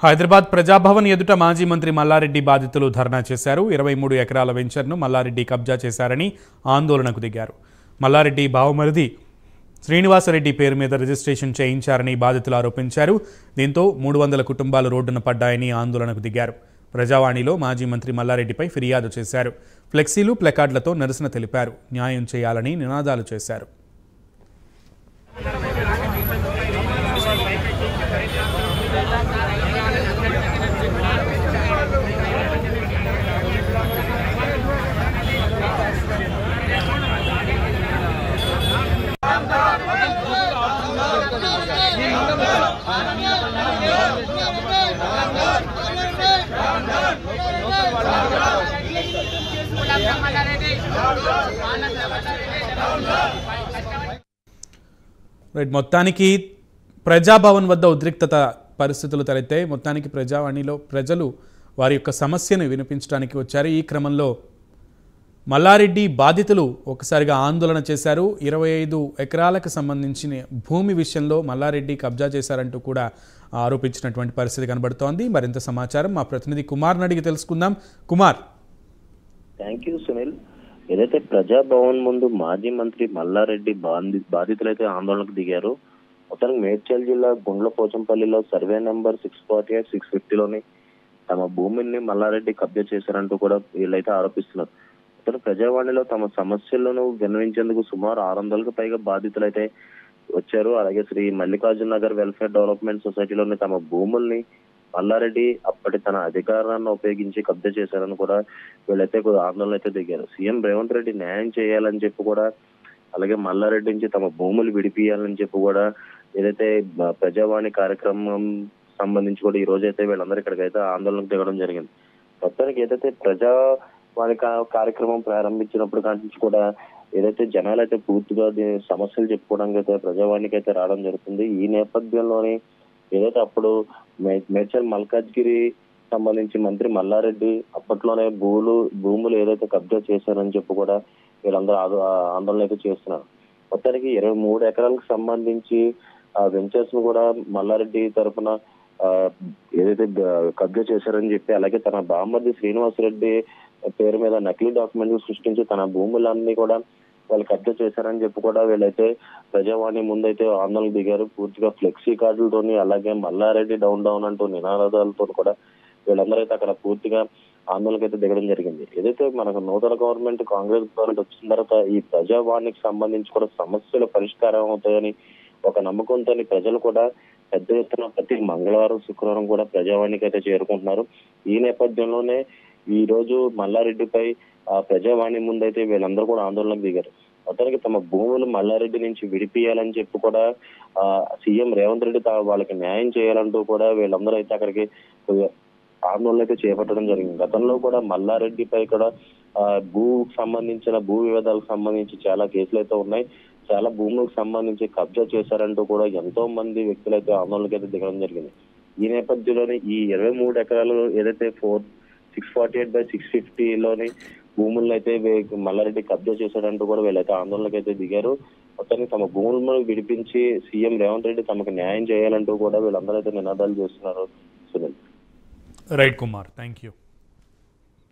హైదరాబాద్ ప్రజాభవన్ ఎదుట మాజీ మంత్రి మల్లారెడ్డి బాధితులు ధర్నా చేశారు. 23 ఎకరాల వెంచర్ను మల్లారెడ్డి కబ్జా చేశారని ఆందోళనకు దిగారు. మల్లారెడ్డి బావమరిది శ్రీనివాసరెడ్డి పేరు మీద రిజిస్ట్రేషన్ చేయించారని బాధితులు ఆరోపించారు. దీంతో 300 కుటుంబాలు రోడ్డున పడ్డాయని ఆందోళనకు దిగారు. ప్రజావాణిలో మాజీ మంత్రి మల్లారెడ్డిపై ఫిర్యాదు చేశారు. ఫ్లెక్సీలు, ప్లకార్డులతో నిరసన తెలిపారు. న్యాయం చేయాలని నినాదాలు చేశారు. మొత్తానికి ప్రజాభవన్ వద్ద ఉద్రిక్తత పరిస్థితులు తలెత్తాయి. మొత్తానికి ప్రజావాణిలో ప్రజలు వారి యొక్క సమస్యను వినిపించడానికి వచ్చారు. ఈ క్రమంలో మల్లారెడ్డి బాధితులు ఒకసారిగా ఆందోళన చేశారు. 25 ఎకరాలకు సంబంధించిన భూమి విషయంలో మల్లారెడ్డి కబ్జా చేశారంటూ కూడా ఆరోపించినటువంటి పరిస్థితి కనబడుతోంది. మరింత సమాచారం మా ప్రతినిధి కుమార్ని అడిగి తెలుసుకుందాం. కుమార్. Thank you Sunil. ఏదైతే ప్రజాభవన్ ముందు మాజీ మంత్రి మల్లారెడ్డి బాధితులైతే ఆందోళనకు దిగారు. మొత్తానికి మేడ్చల్ జిల్లా గుండ్లపోచంపల్లిలో సర్వే నెంబర్ 648, 650లోని తమ భూమిని మల్లారెడ్డి కబ్జా చేశారంటూ కూడా వీళ్ళైతే ఆరోపిస్తున్నారు. మొత్తం ప్రజావాణిలో తమ సమస్యలను విన్నవించేందుకు సుమారు 600కు పైగా బాధితులైతే వచ్చారు. అలాగే శ్రీ మల్లికార్జున నగర్ వెల్ఫేర్ డెవలప్మెంట్ సొసైటీలోని తమ భూముల్ని మల్లారెడ్డి అప్పటి తన అధికారాన్ని ఉపయోగించి కబ్జా చేశారని కూడా వీళ్ళైతే ఆందోళన అయితే దిగారు. సీఎం రేవంత్ రెడ్డి న్యాయం చేయాలని చెప్పి కూడా, అలాగే మల్లారెడ్డి నుంచి తమ భూములు విడిపియాలని చెప్పి కూడా ఏదైతే ప్రజావాణి కార్యక్రమం సంబంధించి కూడా ఈ రోజు అయితే వీళ్ళందరూ ఇక్కడికైతే ఆందోళనకు దిగడం జరిగింది. మొత్తానికి ఏదైతే ప్రజావాణి కార్యక్రమం ప్రారంభించినప్పుడు నుంచి కూడా ఏదైతే జనాలు అయితే పూర్తిగా సమస్యలు చెప్పుకోవడానికి అయితే ప్రజావాణికి అయితే రావడం జరుగుతుంది. ఈ నేపథ్యంలోని ఏదైతే అప్పుడు మేడ్చల్ మల్కాజ్గిరి సంబంధించి మంత్రి మల్లారెడ్డి అప్పట్లోనే భూములు ఏదైతే కబ్జా చేశారని చెప్పి కూడా వీళ్ళందరూ ఆందోళన అయితే చేస్తున్నారు. మొత్తానికి 23 ఎకరాలకు సంబంధించి ఆ వెంచర్స్ ను కూడా మల్లారెడ్డి తరఫున ఏదైతే కబ్జా చేశారని చెప్పి, అలాగే తన బామ్మర్ది శ్రీనివాసరెడ్డి పేరు మీద నకిలీ డాక్యుమెంట్లు సృష్టించి తన భూములన్నీ కూడా వాళ్ళు కబ్జా చేశారని చెప్పి కూడా వీళ్ళైతే ప్రజావాణి ముందైతే ఆందోళన దిగారు. పూర్తిగా ఫ్లెక్సీ కార్డులతోని, అలాగే మల్లారెడ్డి డౌన్ అంటూ నినాదాలతో కూడా వీళ్ళందరూ అయితే అక్కడ పూర్తిగా ఆందోళనకైతే దిగడం జరిగింది. ఏదైతే మనకు నూతన గవర్నమెంట్, కాంగ్రెస్ గవర్నమెంట్ వచ్చిన తర్వాత ఈ ప్రజావాణికి సంబంధించి కూడా సమస్యలు పరిష్కారం అవుతాయని ఒక నమ్మకంతో ప్రజలు కూడా పెద్ద ఎత్తున ప్రతి మంగళవారం, శుక్రవారం కూడా ప్రజావాణికి అయితే చేరుకుంటున్నారు. ఈ నేపథ్యంలోనే ఈ రోజు మల్లారెడ్డిపై ప్రజావాణి ముందైతే వీళ్ళందరూ కూడా ఆందోళనకు దిగారు. మొత్తానికి తమ భూములు మల్లారెడ్డి నుంచి విడిపియాలని చెప్పి కూడా సీఎం రేవంత్ రెడ్డి వాళ్ళకి న్యాయం చేయాలంటూ కూడా వీళ్ళందరూ అయితే అక్కడికి ఆందోళన అయితే చేపట్టడం జరిగింది. గతంలో కూడా మల్లారెడ్డిపై కూడా సంబంధించిన భూ వివాదాలకు సంబంధించి చాలా కేసులు అయితే ఉన్నాయి. చాలా భూములకు సంబంధించి కబ్జా చేశారంటూ కూడా ఎంతో మంది వ్యక్తులైతే ఆందోళనకైతే దిగడం జరిగింది. ఈ నేపథ్యంలోనే ఈ 23 ఎకరాలు ఏదైతే 648/650లోని భూములను అయితే మల్లారెడ్డి కబ్జా చేశాడంటూ కూడా వీళ్ళైతే ఆందోళనకైతే దిగారు. మొత్తానికి తమ భూములను విడిపించి సీఎం రేవంత్ రెడ్డి తమకు న్యాయం చేయాలంటూ కూడా వీళ్ళందరూ అయితే నినాదాలు చేస్తున్నారు. Sunil. Right Kumar, thank you.